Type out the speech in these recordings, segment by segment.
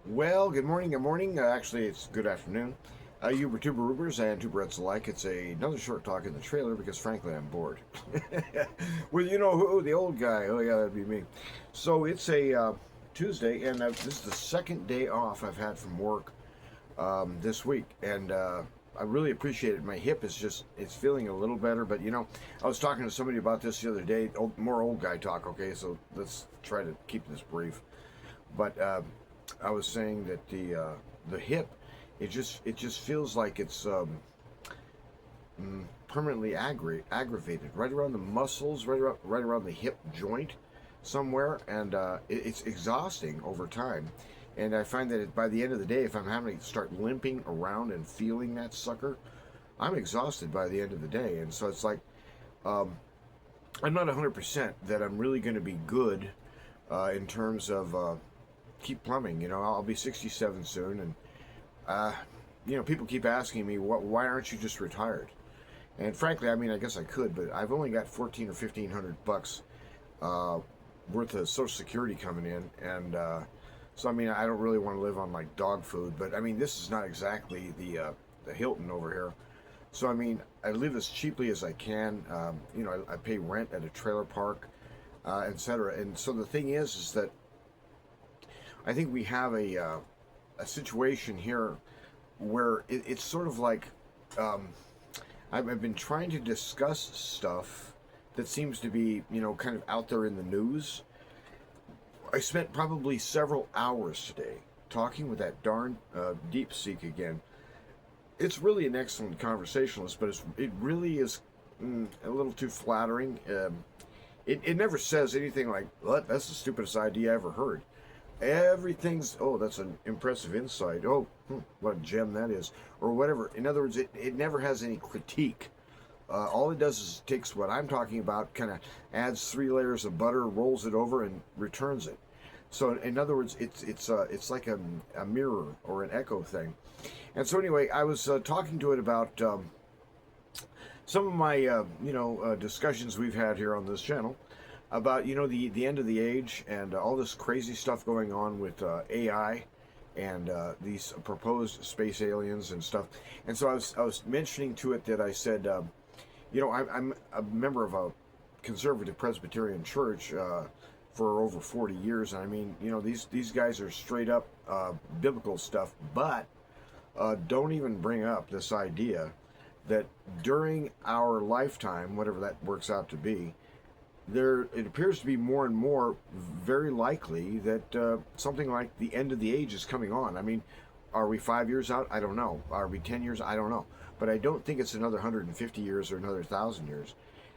Well, good morning, good morning. Actually, it's good afternoon. You tuber-ubers and tuberettes alike, it's another short talk in the trailer because frankly I'm bored. Well, you know who? The old guy. Oh yeah, that'd be me. So it's a Tuesday, and this is the second day off I've had from work this week, and I really appreciate it. My hip is it's feeling a little better, but I was talking to somebody about this the other day. More old guy talk, okay? So let's try to keep this brief. But I was saying that the hip, it just feels like it's permanently aggravated right around the muscles, right around the hip joint somewhere, and it's exhausting over time. And I find that by the end of the day, if I'm having to start limping around and feeling that sucker, I'm exhausted by the end of the day. And so it's like I'm not 100% that I'm really going to be good in terms of keep plumbing. I'll be 67 soon, and people keep asking me, why aren't you just retired? And frankly, I mean, I guess I could, but I've only got 14 or 1500 bucks worth of Social Security coming in, and so I mean, I don't really want to live on like dog food. But I mean, this is not exactly the Hilton over here. So I mean, I live as cheaply as I can. I pay rent at a trailer park, etc. And so the thing is that I think we have a situation here where it's sort of like um, I've been trying to discuss stuff that seems to be, kind of out there in the news. I spent probably several hours today talking with that darn DeepSeek again. It's really an excellent conversationalist, but it really is a little too flattering. It never says anything like, "What? That's the stupidest idea I ever heard." Everything's, oh, that's an impressive insight. Oh, what a gem that is, or whatever. In other words, it never has any critique. All it does is takes what I'm talking about, kind of adds 3 layers of butter, rolls it over, and returns it. So, in other words, it's like a mirror or an echo thing. And so, anyway, I was talking to it about some of my discussions we've had here on this channel about the end of the age and all this crazy stuff going on with AI and these proposed space aliens and stuff. And so I was mentioning to it that I said, I'm a member of a conservative Presbyterian church for over 40 years, and I mean, these guys are straight up biblical stuff, but don't even bring up this idea that during our lifetime, whatever that works out to be, it appears to be more and more very likely that something like the end of the age is coming on. I mean, are we 5 years out? I don't know. Are we 10 years? I don't know. But I don't think it's another 150 years or another 1,000 years.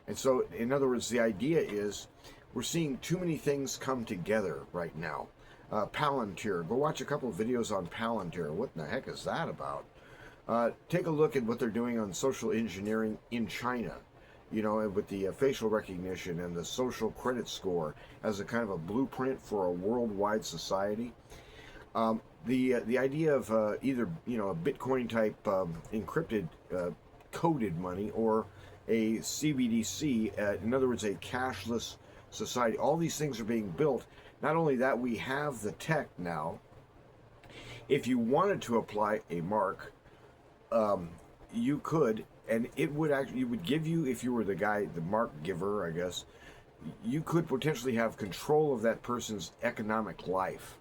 And so, in other words, the idea is we're seeing too many things come together right now. Palantir. Go watch a couple of videos on Palantir. What in the heck is that about? Take a look at what they're doing on social engineering in China, with the facial recognition and the social credit score as a kind of a blueprint for a worldwide society. The idea of either a Bitcoin type encrypted coded money or a CBDC, in other words, a cashless society. All these things are being built. Not only that, we have the tech now. If you wanted to apply a mark, you could, and it would give you, if you were the mark giver, I guess, you could potentially have control of that person's economic life,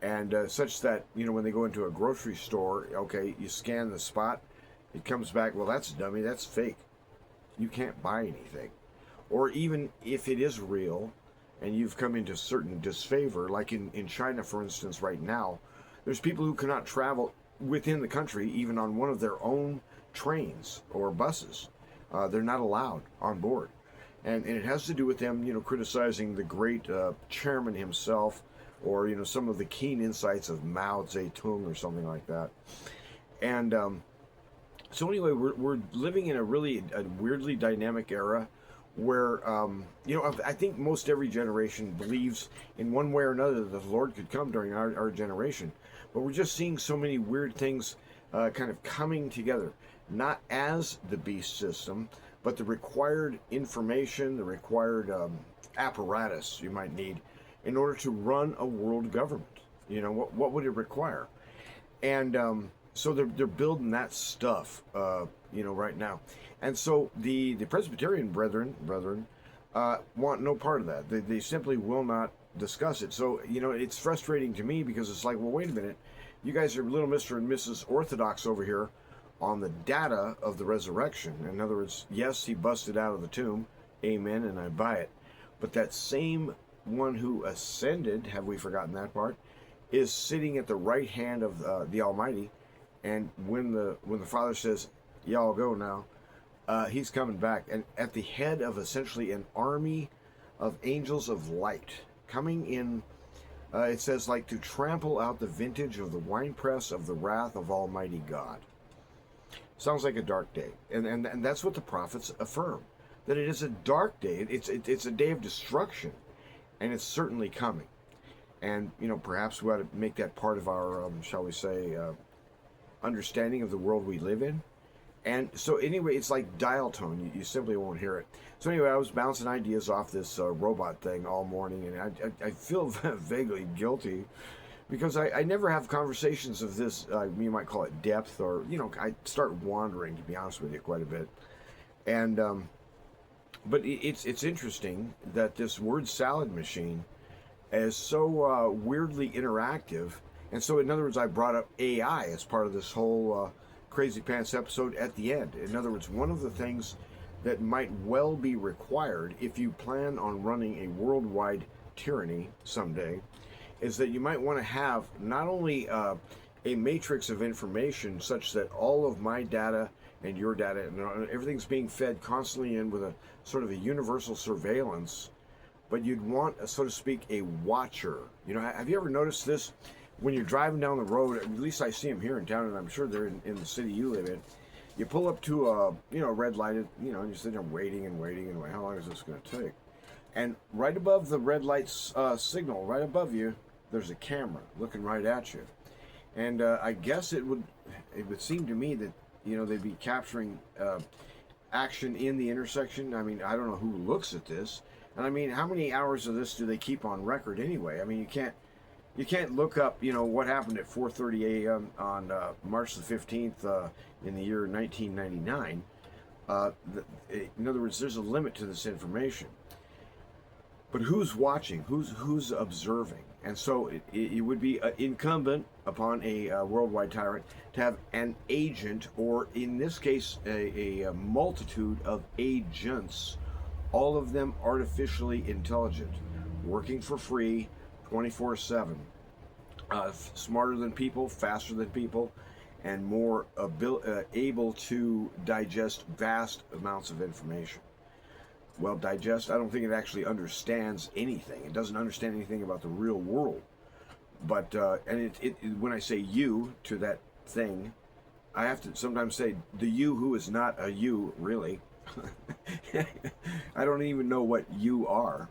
and such that when they go into a grocery store, okay, you scan the spot, it comes back, well, that's a dummy, that's fake, you can't buy anything. Or even if it is real and you've come into certain disfavor, like in China, for instance, right now, there's people who cannot travel within the country, even on one of their own trains or buses. They're not allowed on board. And it has to do with them, criticizing the great chairman himself, or, some of the keen insights of Mao Zedong or something like that. And so anyway, we're living in a weirdly dynamic era where, I think most every generation believes in one way or another that the Lord could come during our generation. But we're just seeing so many weird things kind of coming together, not as the beast system, but the required information, the required apparatus you might need in order to run a world government. What would it require? And so they're building that stuff, right now. And so the Presbyterian brethren want no part of that. They simply will not discuss it. So it's frustrating to me because it's like, well, wait a minute, you guys are little Mr. and Mrs. Orthodox over here on the data of the resurrection. In other words, yes, he busted out of the tomb, amen, and I buy it. But that same one who ascended, have we forgotten that part, is sitting at the right hand of the Almighty, and when the Father says, "Y'all go now," he's coming back, and at the head of essentially an army of angels of light coming in. It says, like to trample out the vintage of the winepress of the wrath of Almighty God. Sounds like a dark day, and that's what the prophets affirm, that it is a dark day. It's a day of destruction, and it's certainly coming. And perhaps we ought to make that part of our, shall we say, understanding of the world we live in. And so anyway, it's like dial tone. You simply won't hear it. So anyway, I was bouncing ideas off this robot thing all morning, and I feel vaguely guilty because I never have conversations of this, you might call it depth, or, I start wandering, to be honest with you, quite a bit. And, but it's interesting that this word salad machine is so weirdly interactive. And so, in other words, I brought up AI as part of this whole Crazy Pants episode at the end. In other words, one of the things that might well be required if you plan on running a worldwide tyranny someday is that you might want to have not only a matrix of information such that all of my data and your data and everything's being fed constantly in with a sort of a universal surveillance, but you'd want, so to speak, a watcher. Have you ever noticed this? When you're driving down the road, at least I see them here in town, and I'm sure they're in the city you live in. You pull up to a red light, and you're sitting there waiting and waiting, and how long is this going to take? And right above the red light's signal, right above you, there's a camera looking right at you. And I guess it would seem to me that they'd be capturing action in the intersection. I mean, I don't know who looks at this, and I mean, how many hours of this do they keep on record anyway? I mean, you can't look up, what happened at 4:30 a.m. on March the 15th in the year 1999. In other words, there's a limit to this information. But who's watching? Who's observing? And so it would be incumbent upon a worldwide tyrant to have an agent, or in this case, a multitude of agents, all of them artificially intelligent, working for free, 24/7, smarter than people, faster than people, and more able to digest vast amounts of information. Well, digest, I don't think it actually understands anything. It doesn't understand anything about the real world. But, and when I say you to that thing, I have to sometimes say the you who is not a you, really. I don't even know what you are.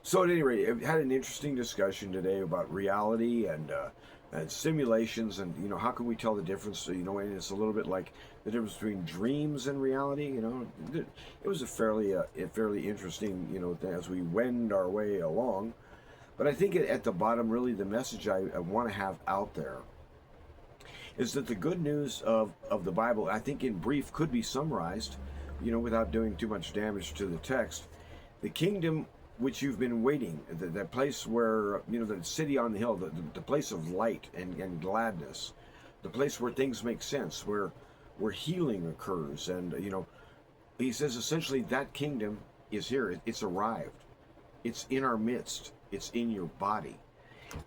So at any rate, I had an interesting discussion today about reality and simulations, and how can we tell the difference? And it's a little bit like the difference between dreams and reality. It was a fairly interesting as we wend our way along. But I think at the bottom, really, the message I want to have out there is that the good news of the Bible, I think in brief, could be summarized, without doing too much damage to the text. The kingdom which you've been waiting, that place where, the city on the hill, the place of light and gladness, the place where things make sense, where healing occurs. And, he says essentially that kingdom is here. It's arrived. It's in our midst. It's in your body.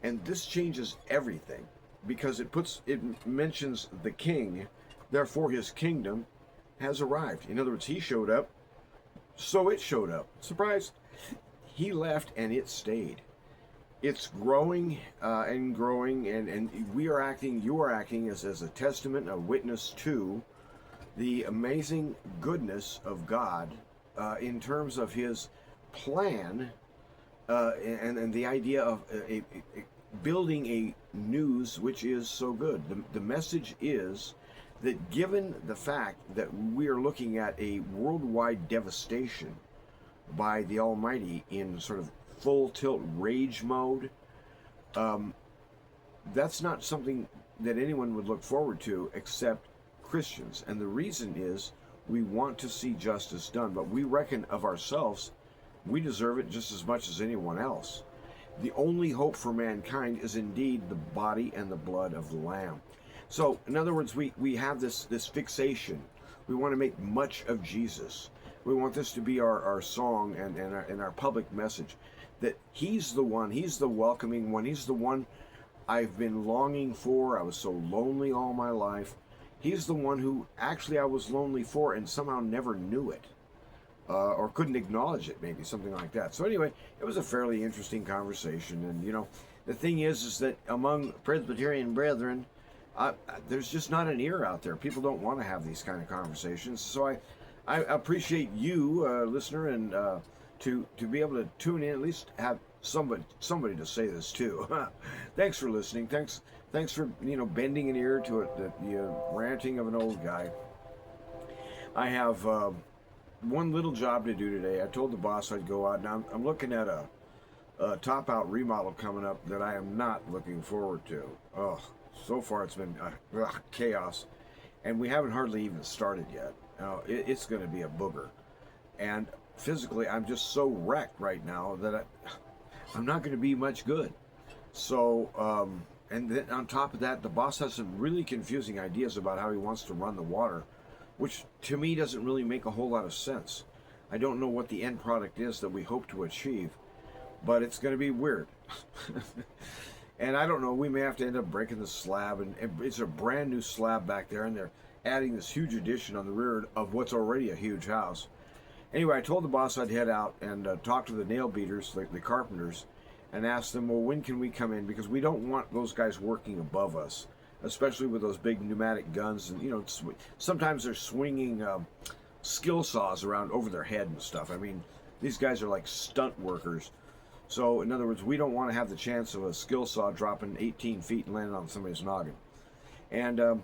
And this changes everything because it mentions the king, therefore his kingdom has arrived. In other words, he showed up, so it showed up. Surprise! He left and it stayed. It's growing and growing, and you are acting as a testament, a witness to the amazing goodness of God in terms of his plan and the idea of building a news which is so good. The message is that given the fact that we are looking at a worldwide devastation by the Almighty in sort of full tilt rage mode, um, that's not something that anyone would look forward to except Christians. And the reason is we want to see justice done, but we reckon of ourselves we deserve it just as much as anyone else. The only hope for mankind is indeed the body and the blood of the Lamb. So, in other words, we have this fixation. We want to make much of Jesus. We want this to be our song and our public message, that he's the one, he's the welcoming one, he's the one I've been longing for. I was so lonely all my life. He's the one who actually I was lonely for and somehow never knew it. Or couldn't acknowledge it, maybe, something like that. So anyway, it was a fairly interesting conversation. And, you know, the thing is that among Presbyterian brethren, there's just not an ear out there. People don't want to have these kind of conversations. So I appreciate you, listener, and to be able to tune in, at least have somebody to say this to. Thanks for listening. Thanks for, you know, bending an ear to it, the ranting of an old guy. I have one little job to do today. I told the boss I'd go out. Now I'm looking at a top-out remodel coming up that I am not looking forward to. Oh, so far it's been chaos, and we haven't hardly even started yet. It's going to be a booger, and physically I'm just so wrecked right now that I'm not going to be much good. So, and then on top of that, the boss has some really confusing ideas about how he wants to run the water, which to me doesn't really make a whole lot of sense. I don't know what the end product is that we hope to achieve, but it's going to be weird. And I don't know, we may have to end up breaking the slab, and it's a brand new slab back there, and they're adding this huge addition on the rear of what's already a huge house. Anyway, I told the boss I'd head out and talk to the nail beaters, the carpenters, and ask them, well, when can we come in? Because we don't want those guys working above us, especially with those big pneumatic guns. And, you know, sometimes they're swinging skill saws around over their head and stuff. I mean, these guys are like stunt workers. So, in other words, we don't want to have the chance of a skill saw dropping 18 feet and landing on somebody's noggin. And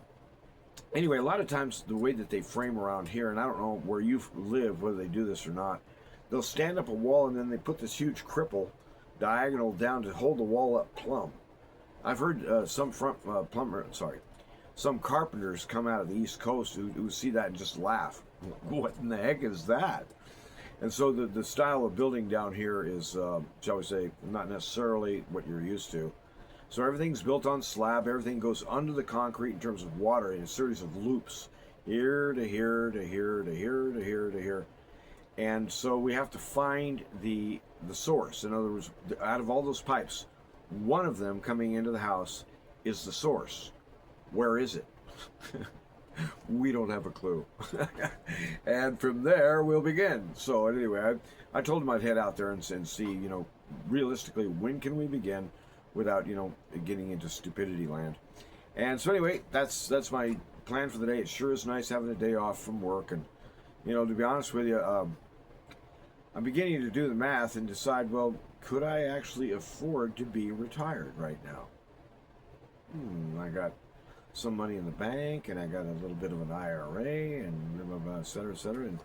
anyway, a lot of times the way that they frame around here, and I don't know where you live, whether they do this or not, they'll stand up a wall and then they put this huge cripple diagonal down to hold the wall up plumb. I've heard some carpenters come out of the East Coast who see that and just laugh. What in the heck is that? And so the style of building down here is, shall we say, not necessarily what you're used to. So everything's built on slab. Everything goes under the concrete in terms of water in a series of loops, here to here to here to here to here to here. And so we have to find the source. In other words, out of all those pipes, one of them coming into the house is the source. Where is it? We don't have a clue. And from there, we'll begin. So anyway, I told him I'd head out there and see, you know, realistically, when can we begin without, you know, getting into stupidity land. And so anyway, that's my plan for the day. It sure is nice having a day off from work. And, you know, to be honest with you, I'm beginning to do the math and decide, well, could I actually afford to be retired right now? I got some money in the bank, and I got a little bit of an IRA, and et cetera, et cetera. And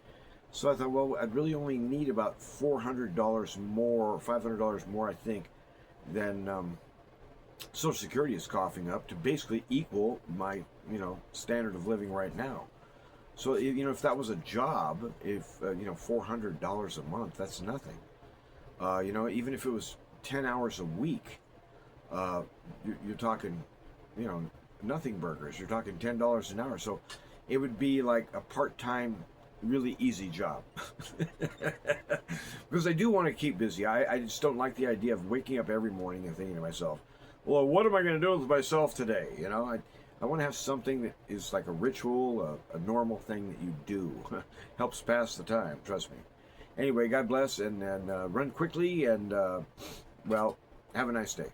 so I thought, well, I'd really only need about $400 more, $500 more, I think, than Social Security is coughing up to basically equal my, you know, standard of living right now. So, you know, if that was a job, if, you know, $400 a month, that's nothing. You know, even if it was 10 hours a week, you're talking, you know, nothing burgers. You're talking $10 an hour. So it would be like a part-time, really easy job. Because I do want to keep busy. I just don't like the idea of waking up every morning and thinking to myself, well, what am I going to do with myself today? You know, I want to have something that is like a ritual, a normal thing that you do. Helps pass the time, trust me. Anyway, God bless, and run quickly, and, well, have a nice day.